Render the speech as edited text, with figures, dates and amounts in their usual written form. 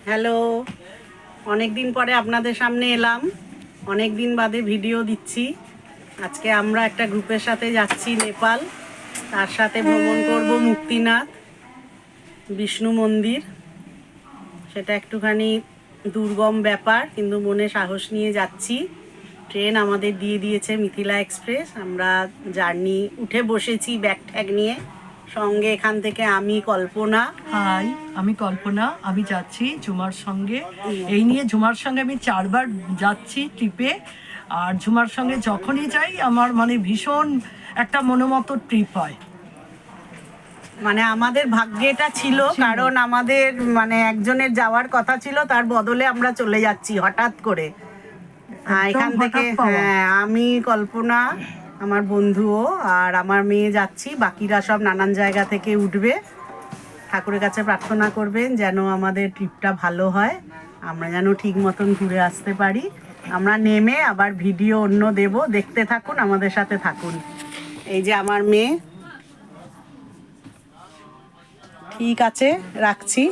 Hello, অনেক দিন পরে আপনাদের সামনে এলাম। অনেক দিন বাদে ভিডিও দিচ্ছি। আজকে আমরা একটা গ্রুপের সাথে যাচ্ছি নেপাল। তার সাথে ভ্রমণ করব মুক্তিনাথ বিষ্ণু মন্দির। সেটা একটুখানি দুর্গম ব্যাপার, কিন্তু মনে সাহস নিয়ে যাচ্ছি। ট্রেন আমাদের দিয়ে দিয়েছে মিথিলা এক্সপ্রেস। আমরা জার্নি উঠে বসেছি ব্যাগ ট্যাগ নিয়ে। সঙ্গে এখান থেকে আমি কল্পনা। হাই, আমি কল্পনা। আমি যাচ্ছি ঝুমার সঙ্গে। এই নিয়ে ঝুমার সঙ্গে আমি 4বার যাচ্ছি ট্রিপে। আর ঝুমার সঙ্গে যখনই যাই আমার ভীষণ একটা মনোমত ট্রিপ হয়। আমাদের ভাগ্যেটা ছিল, কারণ আমাদের একজনের যাওয়ার কথা ছিল, তার বদলে আমরা চলে যাচ্ছি হঠাৎ করে। এখান থেকে আমি কল্পনা, আমার বন্ধুও আর আমার মেয়ে যাচ্ছি। বাকিরা সব নানান জায়গা থেকে উঠবে। ঠাকুরের কাছে প্রার্থনা করবেন যেন আমাদের ট্রিপটা ভালো হয়, আমরা যেন ঠিক মতন ঘুরে আসতে পারি। আমরা নেমে আবার ভিডিও অন্য দেব, দেখতে থাকুন, আমাদের সাথে থাকুন। এই যে আমার মেয়ে। ঠিক আছে, রাখছি।